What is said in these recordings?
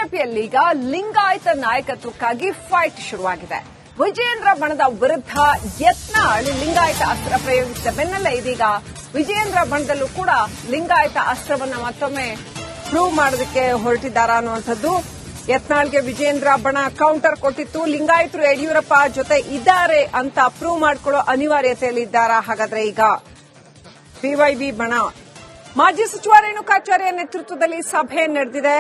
ಬಿಜೆಪಿಯಲ್ಲೀಗ Lingayat ನಾಯಕತ್ವಕ್ಕಾಗಿ fight ಶುರುವಾಗಿದೆ. ವಿಜಯೇಂದ್ರ ಬಣದ ವಿರುದ್ಧ ಯತ್ನಾಳ್ ಲಿಂಗಾಯತ ಅಸ್ತ್ರ ಪ್ರಯೋಗಿಸಿದ ಬೆನ್ನಲ್ಲೇ ಇದೀಗ ವಿಜಯೇಂದ್ರ ಬಣದಲ್ಲೂ ಕೂಡ ಲಿಂಗಾಯತ ಅಸ್ತ್ರವನ್ನ ಮತ್ತೊಮ್ಮೆ ಪ್ರೂವ್ ಮಾಡೋದಕ್ಕೆ ಹೊರಟಿದ್ದಾರಾ ಅನ್ನುವಂಥದ್ದು. ಯತ್ನಾಳ್ಗೆ ವಿಜಯೇಂದ್ರ ಬಣ ಕೌಂಟರ್ ಕೊಟ್ಟಿತ್ತು. ಲಿಂಗಾಯತರು ಯಡಿಯೂರಪ್ಪ ಜೊತೆ ಇದ್ದಾರೆ ಅಂತ ಪ್ರೂವ್ ಮಾಡಿಕೊಳ್ಳೋ ಅನಿವಾರ್ಯತೆಯಲ್ಲಿದ್ದಾರಾ? ಹಾಗಾದ್ರೆ ಈಗ ಬಿವೈಬಿ ಬಣ ಮಾಜಿ ಸಚಿವ ರೇಣುಕಾಚಾರ್ಯ ನೇತೃತ್ವದಲ್ಲಿ ಸಭೆ ನಡೆದಿದೆ.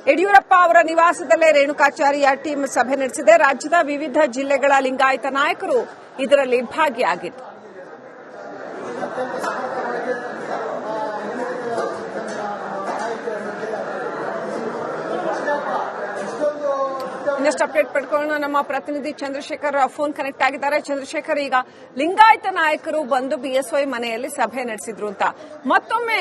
ಯಡಿಯೂರಪ್ಪ ಅವರ ನಿವಾಸದಲ್ಲೇ ರೇಣುಕಾಚಾರ್ಯ ಟೀಮ್ ಸಭೆ ನಡೆಸಿದೆ. ರಾಜ್ಯದ ವಿವಿಧ ಜಿಲ್ಲೆಗಳ ಲಿಂಗಾಯತ ನಾಯಕರು ಇದರಲ್ಲಿ ಭಾಗಿಯಾಗಿದ್ದರು. ಇನ್ನಷ್ಟು ಅಪ್ಡೇಟ್ ಪಡ್ಕೊಳ್ಳೋಣ. ನಮ್ಮ ಪ್ರತಿನಿಧಿ ಚಂದ್ರಶೇಖರ್ ಫೋನ್ ಕನೆಕ್ಟ್ ಆಗಿದ್ದಾರೆ. ಚಂದ್ರಶೇಖರ್, ಈಗ ಲಿಂಗಾಯತ ನಾಯಕರು ಬಂದು ಬಿಎಸ್ವೈ ಮನೆಯಲ್ಲಿ ಸಭೆ ನಡೆಸಿದ್ರು ಅಂತ ಮತ್ತೊಮ್ಮೆ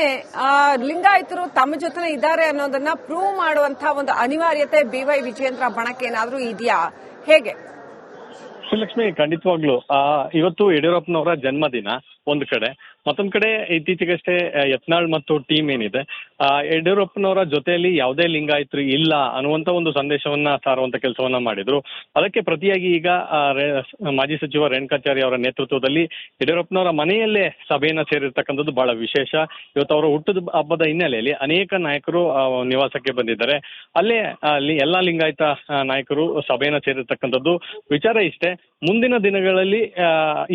ಲಿಂಗಾಯತರು ತಮ್ಮ ಜೊತೆ ಇದ್ದಾರೆ ಅನ್ನೋದನ್ನ ಪ್ರೂವ್ ಮಾಡುವಂತಹ ಒಂದು ಅನಿವಾರ್ಯತೆ ಬಿವೈ ವಿಜಯೇಂದ್ರ ಬಣಕ್ಕೆ ಏನಾದ್ರೂ ಇದೆಯಾ? ಹೇಗೆ? ಶ್ರೀಲಕ್ಷ್ಮಿ, ಖಂಡಿತವಾಗ್ಲು ಇವತ್ತು ಯಡಿಯೂರಪ್ಪನವರ ಜನ್ಮದಿನ ಒಂದ್ ಕಡೆ, ಮತ್ತೊಂದ್ ಕಡೆ ಇತ್ತೀಚೆಗಷ್ಟೇ ಯತ್ನಾಳ್ ಮತ್ತು ಟೀಮ್ ಏನಿದೆ ಯಡಿಯೂರಪ್ಪನವರ ಜೊತೆಯಲ್ಲಿ ಯಾವುದೇ ಲಿಂಗಾಯತರು ಇಲ್ಲ ಅನ್ನುವಂತ ಒಂದು ಸಂದೇಶವನ್ನ ಸಾರುವಂತ ಕೆಲಸವನ್ನ ಮಾಡಿದ್ರು. ಅದಕ್ಕೆ ಪ್ರತಿಯಾಗಿ ಈಗ ಮಾಜಿ ಸಚಿವ ರೇಣುಕಾಚಾರ್ಯ ಅವರ ನೇತೃತ್ವದಲ್ಲಿ ಯಡಿಯೂರಪ್ಪನವರ ಮನೆಯಲ್ಲೇ ಸಭೆಯನ್ನ ಸೇರಿರ್ತಕ್ಕಂಥದ್ದು ಬಹಳ ವಿಶೇಷ. ಇವತ್ತು ಅವರ ಹುಟ್ಟದ ಹಬ್ಬದ ಹಿನ್ನೆಲೆಯಲ್ಲಿ ಅನೇಕ ನಾಯಕರು ನಿವಾಸಕ್ಕೆ ಬಂದಿದ್ದಾರೆ. ಅಲ್ಲೇ ಎಲ್ಲಾ ಲಿಂಗಾಯತ ನಾಯಕರು ಸಭೆಯನ್ನ ಸೇರಿರ್ತಕ್ಕಂಥದ್ದು. ವಿಚಾರ ಇಷ್ಟೇ, ಮುಂದಿನ ದಿನಗಳಲ್ಲಿ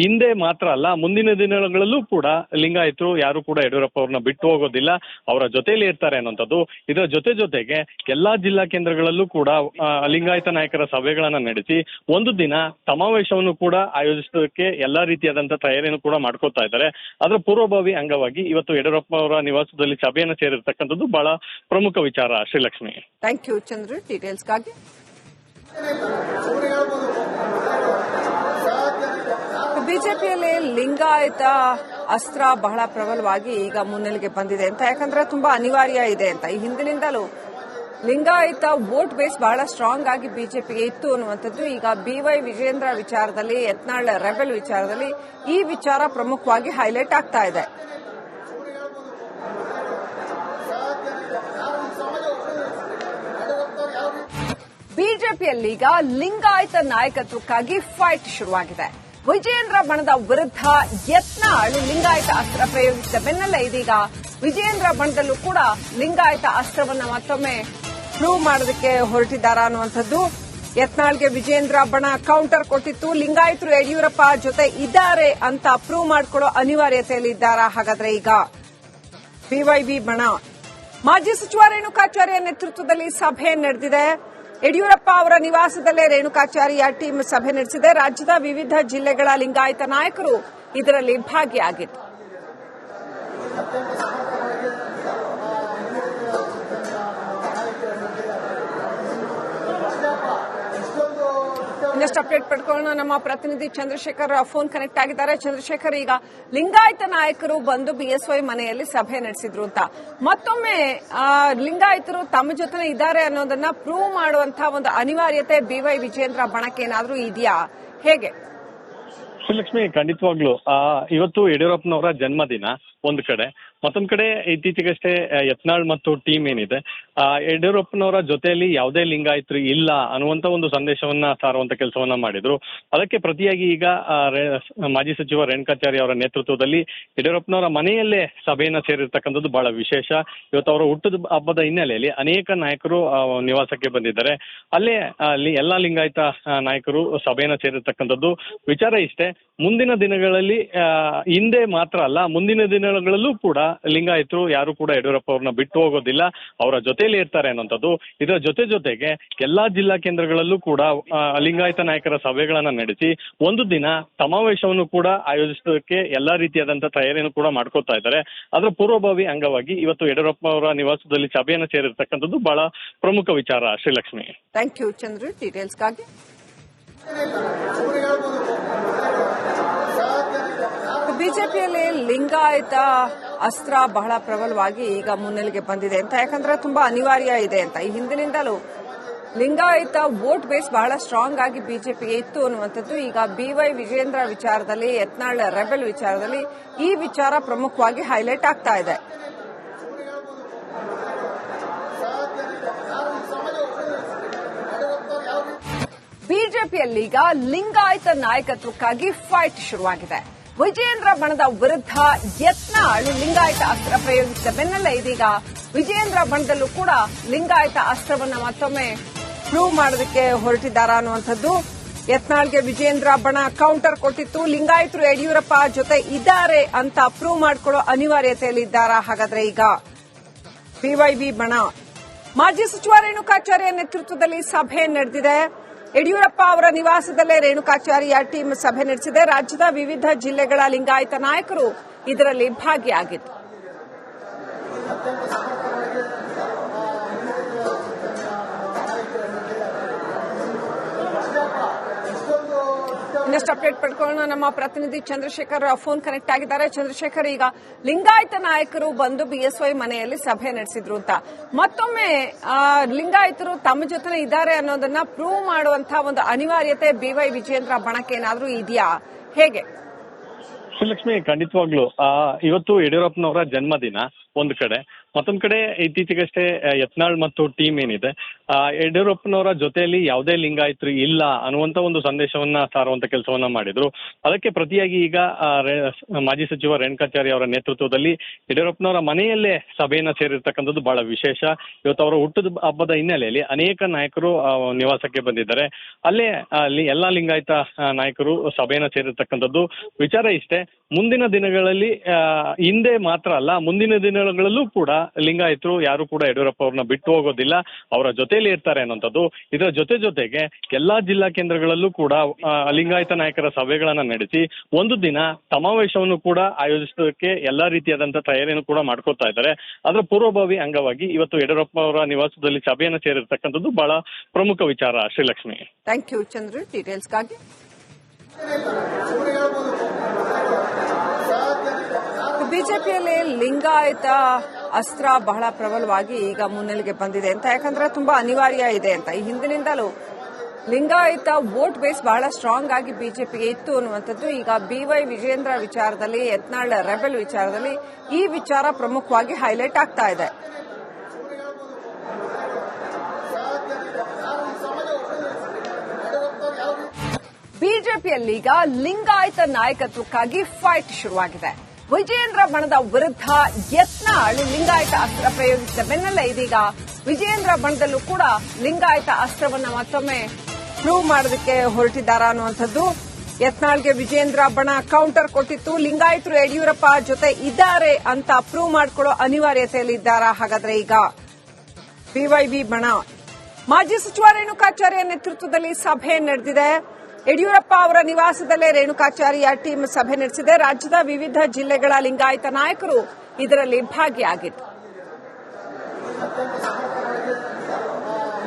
ಹಿಂದೆ ಮಾತ್ರ ಅಲ್ಲ, ಮುಂದಿನ ದಿನಗಳಲ್ಲೂ ಕೂಡ ಲಿಂಗಾಯತರು ಯಾರು ಕೂಡ ಯಡಿಯೂರಪ್ಪ ಅವ್ರನ್ನ ಬಿಟ್ಟು ಹೋಗೋದಿಲ್ಲ, ಅವರ ಜೊತೆಯಲ್ಲಿ ಇರ್ತಾರೆ ಅನ್ನೋಂಥದ್ದು. ಇದರ ಜೊತೆಗೆ ಎಲ್ಲಾ ಜಿಲ್ಲಾ ಕೇಂದ್ರಗಳಲ್ಲೂ ಕೂಡ ಲಿಂಗಾಯತ ನಾಯಕರ ಸಭೆಗಳನ್ನ ನಡೆಸಿ ಒಂದು ದಿನ ಸಮಾವೇಶವನ್ನು ಕೂಡ ಆಯೋಜಿಸೋದಕ್ಕೆ ಎಲ್ಲಾ ರೀತಿಯಾದಂತಹ ತಯಾರಿಯನ್ನು ಕೂಡ ಮಾಡ್ಕೋತಾ ಇದ್ದಾರೆ. ಅದರ ಪೂರ್ವಭಾವಿ ಅಂಗವಾಗಿ ಇವತ್ತು ಯಡಿಯೂರಪ್ಪ ಅವರ ನಿವಾಸದಲ್ಲಿ ಸಭೆಯನ್ನು ಸೇರಿರ್ತಕ್ಕಂಥದ್ದು ಬಹಳ ಪ್ರಮುಖ ವಿಚಾರ. ಶ್ರೀಲಕ್ಷ್ಮಿ, ಥ್ಯಾಂಕ್ ಯು ಚಂದ್ರ. ಡೀಟೇಲ್ಸ್ಗಾಗಿ ಬಿಜೆಪಿಯಲ್ಲಿ ಲಿಂಗಾಯತ ಅಸ್ತ್ರ ಬಹಳ ಪ್ರಬಲವಾಗಿ ಈಗ ಮುನ್ನೆಲೆಗೆ ಬಂದಿದೆ ಅಂತ, ಯಾಕಂದ್ರೆ ತುಂಬಾ ಅನಿವಾರ್ಯ ಇದೆ ಅಂತ. ಈ ಹಿಂದಿನಿಂದಲೂ ಲಿಂಗಾಯತ ವೋಟ್ ಬೇಸ್ ಬಹಳ ಸ್ಟ್ರಾಂಗ್ ಆಗಿ ಬಿಜೆಪಿಗೆ ಇತ್ತು ಅನ್ನುವಂಥದ್ದು. ಈಗ ಬಿವೈ ವಿಜಯೇಂದ್ರ ವಿಚಾರದಲ್ಲಿ, ಯತ್ನಾಳ್ ರೆಬೆಲ್ ವಿಚಾರದಲ್ಲಿ ಈ ವಿಚಾರ ಪ್ರಮುಖವಾಗಿ ಹೈಲೈಟ್ ಆಗ್ತಾ ಇದೆ. ಬಿಜೆಪಿಯಲ್ಲೀಗ ಲಿಂಗಾಯತ ನಾಯಕತ್ವಕ್ಕಾಗಿ ಫೈಟ್ ಶುರುವಾಗಿದೆ. ವಿಜಯೇಂದ್ರ ಬಣದ ವಿರುದ್ಧ ಯತ್ನಾಳ್ ಲಿಂಗಾಯತ ಅಸ್ತ್ರ ಪ್ರಯೋಗಿಸಿದ ಬೆನ್ನಲ್ಲೇ ಇದೀಗ ವಿಜಯೇಂದ್ರ ಬಣದಲ್ಲೂ ಕೂಡ ಲಿಂಗಾಯತ ಅಸ್ತ್ರವನ್ನ ಮತ್ತೊಮ್ಮೆ ಪ್ರೂವ್ ಮಾಡೋದಕ್ಕೆ ಹೊರಟಿದ್ದಾರಾ ಅನ್ನುವಂಥದ್ದು. ಯತ್ನಾಳ್ಗೆ ವಿಜಯೇಂದ್ರ ಬಣ ಕೌಂಟರ್ ಕೊಟ್ಟಿತ್ತು. ಲಿಂಗಾಯತರು ಯಡಿಯೂರಪ್ಪ ಜೊತೆ ಇದ್ದಾರೆ ಅಂತ ಪ್ರೂವ್ ಮಾಡಿಕೊಳ್ಳೋ ಅನಿವಾರ್ಯತೆಯಲ್ಲಿದ್ದಾರಾ? ಹಾಗಾದ್ರೆ ಈಗ ಬಿವೈಬಿ ಬಣ ಮಾಜಿ ಸಚಿವ ರೇಣುಕಾಚಾರ್ಯ ನೇತೃತ್ವದಲ್ಲಿ ಸಭೆ ನಡೆದಿದೆ. ಯಡಿಯೂರಪ್ಪ ಅವರ ನಿವಾಸದಲ್ಲೇ ರೇಣುಕಾಚಾರ್ಯ ಟೀಮ್ ಸಭೆ ನಡೆಸಿದೆ. ರಾಜ್ಯದ ವಿವಿಧ ಜಿಲ್ಲೆಗಳ ಲಿಂಗಾಯತ ನಾಯಕರು ಇದರಲ್ಲಿ ಭಾಗಿಯಾಗಿದ್ದರು. ಇನ್ನಷ್ಟು ಅಪ್ಡೇಟ್ ಪಡ್ಕೊಳ್ಳೋಣ. ನಮ್ಮ ಪ್ರತಿನಿಧಿ ಚಂದ್ರಶೇಖರ್ ಫೋನ್ ಕನೆಕ್ಟ್ ಆಗಿದ್ದಾರೆ. ಚಂದ್ರಶೇಖರ್, ಈಗ ಲಿಂಗಾಯತ ನಾಯಕರು ಬಂದು ಬಿಎಸ್ವೈ ಮನೆಯಲ್ಲಿ ಸಭೆ ನಡೆಸಿದ್ರು ಅಂತ ಮತ್ತೊಮ್ಮೆ ಲಿಂಗಾಯತರು ತಮ್ಮ ಜೊತೆ ಇದ್ದಾರೆ ಅನ್ನೋದನ್ನ ಪ್ರೂವ್ ಮಾಡುವಂತಹ ಒಂದು ಅನಿವಾರ್ಯತೆ ಬಿವೈ ವಿಜಯೇಂದ್ರ ಬಣಕ್ಕೆ ಏನಾದ್ರೂ ಇದೆಯಾ? ಹೇಗೆ? ಶ್ರೀಲಕ್ಷ್ಮಿ, ಖಂಡಿತವಾಗ್ಲು ಇವತ್ತು ಯಡಿಯೂರಪ್ಪನವರ ಜನ್ಮದಿನ ಒಂದ್ ಕಡೆ, ಮತ್ತೊಂದ್ ಕಡೆ ಇತ್ತೀಚೆಗಷ್ಟೇ ಯತ್ನಾಳ್ ಮತ್ತು ಟೀಮ್ ಏನಿದೆ ಯಡಿಯೂರಪ್ಪನವರ ಜೊತೆಯಲ್ಲಿ ಯಾವುದೇ ಲಿಂಗಾಯತರು ಇಲ್ಲ ಅನ್ನುವಂತ ಒಂದು ಸಂದೇಶವನ್ನ ಸಾರುವಂತ ಕೆಲಸವನ್ನ ಮಾಡಿದ್ರು. ಅದಕ್ಕೆ ಪ್ರತಿಯಾಗಿ ಈಗ ಮಾಜಿ ಸಚಿವ ರೇಣುಕಾಚಾರ್ಯ ಅವರ ನೇತೃತ್ವದಲ್ಲಿ ಯಡಿಯೂರಪ್ಪನವರ ಮನೆಯಲ್ಲೇ ಸಭೆಯನ್ನ ಸೇರಿರ್ತಕ್ಕಂಥದ್ದು ಬಹಳ ವಿಶೇಷ. ಇವತ್ತು ಅವರ ಹುಟ್ಟದ ಹಬ್ಬದ ಹಿನ್ನೆಲೆಯಲ್ಲಿ ಅನೇಕ ನಾಯಕರು ನಿವಾಸಕ್ಕೆ ಬಂದಿದ್ದಾರೆ. ಅಲ್ಲೇ ಎಲ್ಲಾ ಲಿಂಗಾಯತ ನಾಯಕರು ಸಭೆಯನ್ನ ಸೇರಿರ್ತಕ್ಕಂಥದ್ದು. ವಿಚಾರ ಇಷ್ಟೇ, ಮುಂದಿನ ದಿನಗಳಲ್ಲಿ ಹಿಂದೆ ಮಾತ್ರ ಅಲ್ಲ, ಮುಂದಿನ ದಿನಗಳಲ್ಲೂ ಕೂಡ ಲಿಂಗಾಯತರು ಯಾರು ಕೂಡ ಯಡಿಯೂರಪ್ಪ ಅವ್ರನ್ನ ಬಿಟ್ಟು ಹೋಗೋದಿಲ್ಲ, ಅವರ ಜೊತೆಯಲ್ಲಿ ಇರ್ತಾರೆ ಅನ್ನೋಂಥದ್ದು. ಇದರ ಜೊತೆಗೆ ಎಲ್ಲಾ ಜಿಲ್ಲಾ ಕೇಂದ್ರಗಳಲ್ಲೂ ಕೂಡ ಲಿಂಗಾಯತ ನಾಯಕರ ಸಭೆಗಳನ್ನ ನಡೆಸಿ ಒಂದು ದಿನ ಸಮಾವೇಶವನ್ನು ಕೂಡ ಆಯೋಜಿಸೋದಕ್ಕೆ ಎಲ್ಲಾ ರೀತಿಯಾದಂತಹ ತಯಾರಿಯನ್ನು ಕೂಡ ಮಾಡ್ಕೋತಾ ಇದ್ದಾರೆ. ಅದರ ಪೂರ್ವಭಾವಿ ಅಂಗವಾಗಿ ಇವತ್ತು ಯಡಿಯೂರಪ್ಪ ಅವರ ನಿವಾಸದಲ್ಲಿ ಸಭೆಯನ್ನು ಸೇರಿರ್ತಕ್ಕಂಥದ್ದು ಬಹಳ ಪ್ರಮುಖ ವಿಚಾರ. ಶ್ರೀಲಕ್ಷ್ಮಿ, ಥ್ಯಾಂಕ್ ಯು ಚಂದ್ರ. ಡೀಟೇಲ್ಸ್ಗಾಗಿ ಬಿಜೆಪಿಯಲ್ಲಿ ಲಿಂಗಾಯತ ಅಸ್ತ್ರ ಬಹಳ ಪ್ರಬಲವಾಗಿ ಈಗ ಮುನ್ನೆಲೆಗೆ ಬಂದಿದೆ ಅಂತ, ಯಾಕಂದ್ರೆ ತುಂಬಾ ಅನಿವಾರ್ಯ ಇದೆ ಅಂತ. ಈ ಹಿಂದಿನಿಂದಲೂ ಲಿಂಗಾಯತ ವೋಟ್ ಬೇಸ್ ಬಹಳ ಸ್ಟ್ರಾಂಗ್ ಆಗಿ ಬಿಜೆಪಿಗೆ ಇತ್ತು ಅನ್ನುವಂಥದ್ದು. ಈಗ ಬಿವೈ ವಿಜಯೇಂದ್ರ ವಿಚಾರದಲ್ಲಿ, ಯತ್ನಾಳ್ ರೆಬೆಲ್ ವಿಚಾರದಲ್ಲಿ ಈ ವಿಚಾರ ಪ್ರಮುಖವಾಗಿ ಹೈಲೈಟ್ ಆಗ್ತಾ ಇದೆ. ಬಿಜೆಪಿಯಲ್ಲೀಗ ಲಿಂಗಾಯತ ನಾಯಕತ್ವಕ್ಕಾಗಿ ಫೈಟ್ ಶುರುವಾಗಿದೆ. ವಿಜಯೇಂದ್ರ ಬಣದ ವಿರುದ್ಧ ಯತ್ನಾಳ್ ಲಿಂಗಾಯತ ಅಸ್ತ್ರ ಪ್ರಯೋಗಿಸಿದ ಬೆನ್ನಲ್ಲೇ ಇದೀಗ ವಿಜಯೇಂದ್ರ ಬಣದಲ್ಲೂ ಕೂಡ ಲಿಂಗಾಯತ ಅಸ್ತ್ರವನ್ನ ಮತ್ತೊಮ್ಮೆ ಪ್ರೂವ್ ಮಾಡೋದಕ್ಕೆ ಹೊರಟಿದ್ದಾರಾ ಅನ್ನುವಂಥದ್ದು. ಯತ್ನಾಳ್ಗೆ ವಿಜಯೇಂದ್ರ ಬಣ ಕೌಂಟರ್ ಕೊಟ್ಟಿತ್ತು. ಲಿಂಗಾಯತರು ಯಡಿಯೂರಪ್ಪ ಜೊತೆ ಇದ್ದಾರೆ ಅಂತ ಪ್ರೂವ್ ಮಾಡಿಕೊಳ್ಳೋ ಅನಿವಾರ್ಯತೆಯಲ್ಲಿದ್ದಾರಾ? ಹಾಗಾದ್ರೆ ಈಗ ಬಿವೈಬಿ ಬಣ ಮಾಜಿ ಸಚಿವ ರೇಣುಕಾಚಾರ್ಯ ನೇತೃತ್ವದಲ್ಲಿ ಸಭೆ ನಡೆದಿದೆ. ಯಡಿಯೂರಪ್ಪ ಅವರ ನಿವಾಸದಲ್ಲೇ ರೇಣುಕಾಚಾರ್ಯ ಟೀಮ್ ಸಭೆ ನಡೆಸಿದೆ. ರಾಜ್ಯದ ವಿವಿಧ ಜಿಲ್ಲೆಗಳ ಲಿಂಗಾಯತ ನಾಯಕರು ಇದರಲ್ಲಿ ಭಾಗಿಯಾಗಿದ್ದರು. ಇನ್ನಷ್ಟು ಅಪ್ಡೇಟ್ ಪಡ್ಕೊಳ್ಳೋಣ. ನಮ್ಮ ಪ್ರತಿನಿಧಿ ಚಂದ್ರಶೇಖರ್ ಫೋನ್ ಕನೆಕ್ಟ್ ಆಗಿದ್ದಾರೆ. ಚಂದ್ರಶೇಖರ್, ಈಗ ಲಿಂಗಾಯತ ನಾಯಕರು ಬಂದು ಬಿಎಸ್ವೈ ಮನೆಯಲ್ಲಿ ಸಭೆ ನಡೆಸಿದ್ರು ಅಂತ ಮತ್ತೊಮ್ಮೆ ಲಿಂಗಾಯತರು ತಮ್ಮ ಜೊತೆ ಇದ್ದಾರೆ ಅನ್ನೋದನ್ನ ಪ್ರೂವ್ ಮಾಡುವಂತಹ ಒಂದು ಅನಿವಾರ್ಯತೆ ಬಿವೈ ವಿಜಯೇಂದ್ರ ಬಣಕ್ಕೆ ಏನಾದ್ರೂ ಇದೆಯಾ? ಹೇಗೆ? ಶ್ರೀಲಕ್ಷ್ಮಿ, ಖಂಡಿತವಾಗ್ಲು ಇವತ್ತು ಯಡಿಯೂರಪ್ಪನವರ ಜನ್ಮದಿನ ಒಂದು ಕಡೆ, ಮತ್ತೊಂದ್ ಕಡೆ ಇತ್ತೀಚೆಗಷ್ಟೇ ಯತ್ನಾಳ್ ಮತ್ತು ಟೀಮ್ ಏನಿದೆ ಯಡಿಯೂರಪ್ಪನವರ ಜೊತೆಯಲ್ಲಿ ಯಾವುದೇ ಲಿಂಗಾಯತರು ಇಲ್ಲ ಅನ್ನುವಂತ ಒಂದು ಸಂದೇಶವನ್ನ ಸಾರುವಂತ ಕೆಲಸವನ್ನ ಮಾಡಿದ್ರು. ಅದಕ್ಕೆ ಪ್ರತಿಯಾಗಿ ಈಗ ಮಾಜಿ ಸಚಿವ ರೇಣುಕಾಚಾರ್ಯ ಅವರ ನೇತೃತ್ವದಲ್ಲಿ ಯಡಿಯೂರಪ್ಪನವರ ಮನೆಯಲ್ಲೇ ಸಭೆಯನ್ನ ಸೇರಿರ್ತಕ್ಕಂಥದ್ದು ಬಹಳ ವಿಶೇಷ. ಇವತ್ತು ಅವರ ಹುಟ್ಟದ ಹಬ್ಬದ ಹಿನ್ನೆಲೆಯಲ್ಲಿ ಅನೇಕ ನಾಯಕರು ನಿವಾಸಕ್ಕೆ ಬಂದಿದ್ದಾರೆ. ಅಲ್ಲೇ ಅಲ್ಲಿ ಎಲ್ಲಾ ಲಿಂಗಾಯತ ನಾಯಕರು ಸಭೆಯನ್ನ ಸೇರಿರ್ತಕ್ಕಂಥದ್ದು. ವಿಚಾರ ಇಷ್ಟೇ, ಮುಂದಿನ ದಿನಗಳಲ್ಲಿ ಹಿಂದೆ ಮಾತ್ರ ಅಲ್ಲ, ಮುಂದಿನ ದಿನಗಳಲ್ಲೂ ಕೂಡ ಲಿಂಗಾಯತರು ಯಾರು ಕೂಡ ಯಡಿಯೂರಪ್ಪ ಅವ್ರನ್ನ ಬಿಟ್ಟು ಹೋಗೋದಿಲ್ಲ, ಅವರ ಜೊತೆಯಲ್ಲಿ ಇರ್ತಾರೆ ಅನ್ನೋಂಥದ್ದು. ಇದರ ಜೊತೆಗೆ ಎಲ್ಲಾ ಜಿಲ್ಲಾ ಕೇಂದ್ರಗಳಲ್ಲೂ ಕೂಡ ಲಿಂಗಾಯತ ನಾಯಕರ ಸಭೆಗಳನ್ನ ನಡೆಸಿ ಒಂದು ದಿನ ಸಮಾವೇಶವನ್ನು ಕೂಡ ಆಯೋಜಿಸೋದಕ್ಕೆ ಎಲ್ಲಾ ರೀತಿಯಾದಂತಹ ತಯಾರಿಯನ್ನು ಕೂಡ ಮಾಡ್ಕೋತಾ ಇದ್ದಾರೆ. ಅದರ ಪೂರ್ವಭಾವಿ ಅಂಗವಾಗಿ ಇವತ್ತು ಯಡಿಯೂರಪ್ಪ ಅವರ ನಿವಾಸದಲ್ಲಿ ಸಭೆಯನ್ನು ಸೇರಿರ್ತಕ್ಕಂಥದ್ದು ಬಹಳ ಪ್ರಮುಖ ವಿಚಾರ. ಶ್ರೀಲಕ್ಷ್ಮಿ, ಥ್ಯಾಂಕ್ ಯು ಚಂದ್ರ ಡೀಟೇಲ್ಸ್ಗಾಗಿ. ಬಿಜೆಪಿಯಲ್ಲಿ ಲಿಂಗಾಯತ ಅಸ್ತ್ರ ಬಹಳ ಪ್ರಬಲವಾಗಿ ಈಗ ಮುನ್ನೆಲೆಗೆ ಬಂದಿದೆ ಅಂತ, ಯಾಕಂದ್ರೆ ತುಂಬಾ ಅನಿವಾರ್ಯ ಇದೆ ಅಂತ. ಈ ಹಿಂದಿನಿಂದಲೂ ಲಿಂಗಾಯತ ವೋಟ್ ಬೇಸ್ ಬಹಳ ಸ್ಟ್ರಾಂಗ್ ಆಗಿ ಬಿಜೆಪಿಗೆ ಇತ್ತು ಅನ್ನುವಂಥದ್ದು. ಈಗ ಬಿವೈ ವಿಜಯೇಂದ್ರ ವಿಚಾರದಲ್ಲಿ, ಯತ್ನಾಳ್ ರೆಬೆಲ್ ವಿಚಾರದಲ್ಲಿ ಈ ವಿಚಾರ ಪ್ರಮುಖವಾಗಿ ಹೈಲೈಟ್ ಆಗ್ತಾ ಇದೆ. ಬಿಜೆಪಿಯಲ್ಲೀಗ ಲಿಂಗಾಯತ ನಾಯಕತ್ವಕ್ಕಾಗಿ ಫೈಟ್ ಶುರುವಾಗಿದೆ. ವಿಜಯೇಂದ್ರ ಬಣದ ವಿರುದ್ಧ ಯತ್ನಾಳ್ ಲಿಂಗಾಯತ ಅಸ್ತ್ರ ಪ್ರಯೋಗಿಸಿದ ಬೆನ್ನಲ್ಲೇ ಇದೀಗ ವಿಜಯೇಂದ್ರ ಬಣದಲ್ಲೂ ಕೂಡ ಲಿಂಗಾಯತ ಅಸ್ತ್ರವನ್ನ ಮತ್ತೊಮ್ಮೆ ಪ್ರೂವ್ ಮಾಡೋದಕ್ಕೆ ಹೊರಟಿದ್ದಾರಾ ಅನ್ನುವಂಥದ್ದು. ಯತ್ನಾಳ್ಗೆ ವಿಜಯೇಂದ್ರ ಬಣ ಕೌಂಟರ್ ಕೊಟ್ಟಿತ್ತು. ಲಿಂಗಾಯತರು ಯಡಿಯೂರಪ್ಪ ಜೊತೆ ಇದ್ದಾರೆ ಅಂತ ಪ್ರೂವ್ ಮಾಡಿಕೊಳ್ಳೋ ಅನಿವಾರ್ಯತೆಯಲ್ಲಿದ್ದಾರಾ? ಹಾಗಾದ್ರೆ ಈಗ ಬಿವೈಬಿ ಬಣ ಮಾಜಿ ಸಚಿವ ರೇಣುಕಾಚಾರ್ಯ ನೇತೃತ್ವದಲ್ಲಿ ಸಭೆ ನಡೆದಿದೆ. ಯಡಿಯೂರಪ್ಪ ಅವರ ನಿವಾಸದಲ್ಲೇ ರೇಣುಕಾಚಾರ್ಯ ಟೀಮ್ ಸಭೆ ನಡೆಸಿದೆ. ರಾಜ್ಯದ ವಿವಿಧ ಜಿಲ್ಲೆಗಳ ಲಿಂಗಾಯತ ನಾಯಕರು ಇದರಲ್ಲಿ ಭಾಗಿಯಾಗಿದ್ದರು.